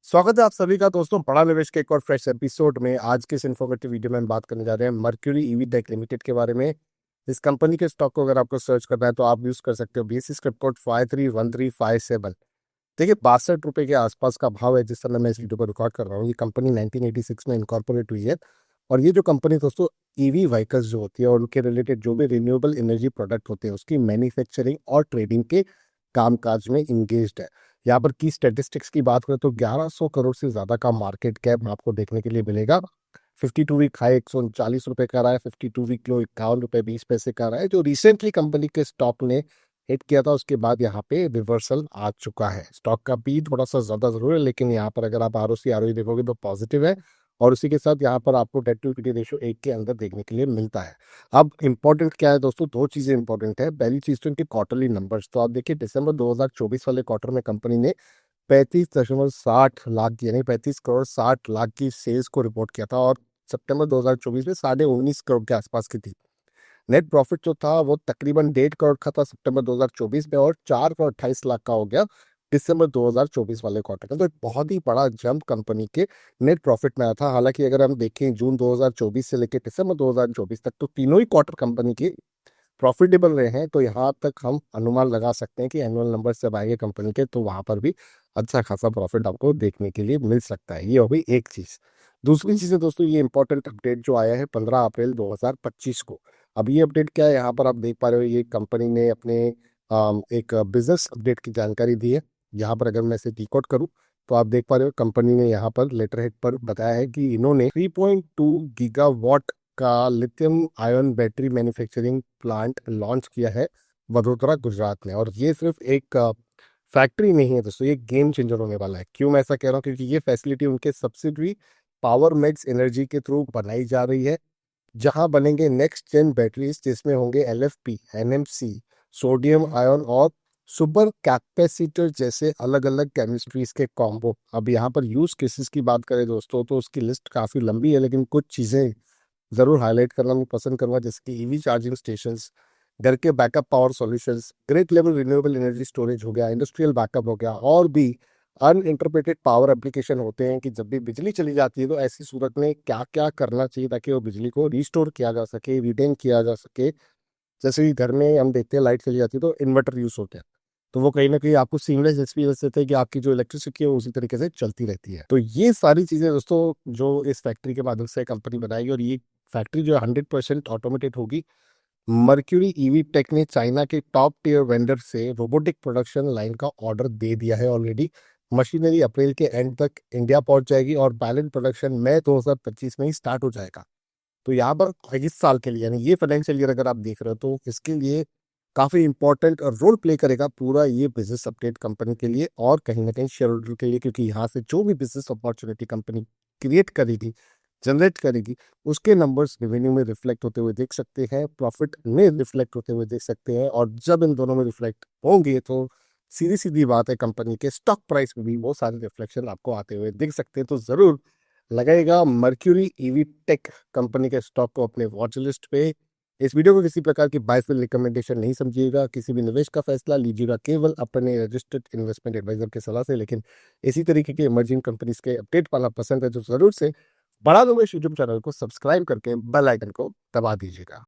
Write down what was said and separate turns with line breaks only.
स्वागत है आप सभी का दोस्तों बड़ा निवेश के एक और फ्रेश एपिसोड में। आज के इस इन्फॉर्मेटिव वीडियो में हम बात करने जा रहे हैं मर्क्यूरी ईवी टेक लिमिटेड के बारे में। इस कंपनी के स्टॉक को अगर आपको सर्च करना है तो आप यूज कर सकते हो बीएसई स्क्रिप्ट कोड 531357। देखिए 62 रुपए के आसपास का भाव है जिस समय मैं इस वीडियो पर रिकॉर्ड कर रहा हूँ। ये कंपनी 1986 में इनकॉर्पोरेट हुई है और ये जो कंपनी दोस्तों ईवी व्हीकल्स जो होती है और उनके रिलेटेड जो भी रिन्यूएबल एनर्जी प्रोडक्ट होते हैं उसकी मैन्युफैक्चरिंग और ट्रेडिंग के कामकाज में इंगेज्ड है। यहाँ पर की स्टैटिस्टिक्स की बात करें तो 1100 करोड़ से ज्यादा का मार्केट कैप आपको देखने के लिए मिलेगा। 52 वीक हाई 139 रुपए का रहा है, 52 वीक लो 51 रुपए 20 पैसे का रहा है। जो रिसेंटली कंपनी के स्टॉक ने हिट किया था उसके बाद यहाँ पे रिवर्सल आ चुका है। स्टॉक का भी थोड़ा सा ज्यादा जरूर है लेकिन यहाँ पर अगर आप आरओसी आरओई देखोगे तो पॉजिटिव है और उसी के साथ यहाँ पर आपको डेट टू इक्विटी रेशियो 1 के अंदर देखने के लिए मिलता है। अब इंपॉर्टेंट क्या है दोस्तों, दो चीजें इंपॉर्टेंट है। पहली चीज तो इनके क्वार्टरली नंबर्स। तो आप देखिए दिसंबर 2024 वाले क्वार्टर में कंपनी ने 35.60 लाख यानी 35 करोड़ 60 लाख की सेल्स को रिपोर्ट किया था और सितंबर 2024 में 19.5 करोड़ के आसपास की थी। नेट प्रॉफिट जो था वो तकरीबन 1.5 करोड़ का था सितंबर 2024 में और 4 करोड़ 28 लाख का हो गया दिसंबर 2024 वाले क्वार्टर का। तो एक बहुत ही बड़ा जंप कंपनी के नेट प्रॉफिट में आया था। हालांकि अगर हम देखें जून 2024 से लेकर दिसंबर 2024 तक तो तीनों ही क्वार्टर कंपनी के प्रॉफिटेबल रहे हैं। तो यहाँ तक हम अनुमान लगा सकते हैं कि एनुअल नंबर जब आएंगे कंपनी के तो वहां पर भी अच्छा खासा प्रॉफिट आपको देखने के लिए मिल सकता है। ये हो गई एक चीज। दूसरी चीज है दोस्तों, ये इंपॉर्टेंट अपडेट जो आया है 15 अप्रैल 2025 को। अब ये अपडेट क्या है, यहाँ पर आप देख पा रहे हो ये कंपनी ने अपने एक बिजनेस अपडेट की जानकारी दी है। यहाँ पर अगर मैं इसे डिकोड करूँ तो आप देख पा रहे हो कंपनी ने यहाँ पर लेटर हेड पर बताया है कि इन्होंने 3.2 गीगावाट का lithium ion battery manufacturing plant launch किया है वडोदरा गुजरात में। और ये सिर्फ एक फैक्ट्री नहीं है दोस्तों, ये गेम चेंजर होने वाला है। क्यों मैं ऐसा कह रहा हूँ, क्योंकि ये फैसिलिटी उनके सब्सिडरी पावर मैक्स एनर्जी के थ्रू बनाई जा रही है जहां बनेंगे नेक्स्ट जेन बैटरीज जिसमें होंगे एलएफपी, एनएमसी, सोडियम आयन और सुपर कैपेसिटर जैसे अलग अलग केमिस्ट्रीज के कॉम्बो। अब यहाँ पर यूज केसेस की बात करें दोस्तों तो उसकी लिस्ट काफी लंबी है लेकिन कुछ चीजें जरूर हाईलाइट करना मैं पसंद करूंगा, जैसे कि ईवी चार्जिंग स्टेशंस, घर के backup power solutions, great level renewable energy storage हो गया, इंडस्ट्रियल बैकअप हो गया और भी अनइंटरप्रेटेड पावर एप्लीकेशन होते हैं कि जब भी बिजली चली जाती है तो ऐसी सूरत में क्या क्या करना चाहिए ताकि वो बिजली को रिस्टोर किया जा सके, रिटेन किया जा सके। जैसे कि घर में हम देखते हैं लाइट चली जाती है तो इन्वर्टर यूज होते हैं, तो वो कहीं ना कहीं आपको सीमलेस एक्सपीरियंस देते हैं कि आपकी जो इलेक्ट्रिसिटी है वो उसी तरीके से चलती रहती है। तो ये सारी चीजें दोस्तों जो इस फैक्ट्री के माध्यम से कंपनी बनाएगी और ये फैक्ट्री जो है 100% ऑटोमेटेड होगी। मर्क्यूरी ईवी टेक ने चाइना के टॉप टियर वेंडर से रोबोटिक प्रोडक्शन लाइन का ऑर्डर दे दिया है ऑलरेडी। मशीनरी अप्रैल के एंड तक इंडिया पहुंच जाएगी और बैलेंस प्रोडक्शन मई 2025 में ही स्टार्ट हो जाएगा। तो यहाँ पर इस साल के लिए यानी ये फाइनेंशियल ईयर अगर आप देख रहे हो तो इसके लिए काफी इंपॉर्टेंट रोल प्ले करेगा पूरा ये बिजनेस अपडेट कंपनी के लिए और कहीं ना कहीं शेयर होल्डर के लिए, क्योंकि यहाँ से जो भी बिजनेस अपॉर्चुनिटी कंपनी क्रिएट करेगी, जनरेट करेगी, उसके नंबर्स रेवेन्यू में रिफ्लेक्ट होते हुए देख सकते हैं, प्रॉफिट में रिफ्लेक्ट होते हुए देख सकते हैं। और जब इन दोनों में रिफ्लेक्ट होंगे तो सीधी सीधी बात है कंपनी के स्टॉक प्राइस में भी वो सारे रिफ्लेक्शन आपको आते हुए दिख सकते हैं। तो जरूर लगाएगा मर्क्यूरी ईवी टेक कंपनी के स्टॉक को अपने वॉच लिस्ट पे। इस वीडियो को किसी प्रकार की बाय सेल रिकमेंडेशन नहीं समझिएगा, किसी भी निवेश का फैसला लीजिएगा केवल अपने रजिस्टर्ड इन्वेस्टमेंट एडवाइजर के सलाह से। लेकिन इसी तरीके के इमर्जिंग कंपनीज के अपडेट पाना पसंद है तो जरूर से बड़ा निवेश यूट्यूब चैनल को सब्सक्राइब करके बेल आइकन को दबा दीजिएगा।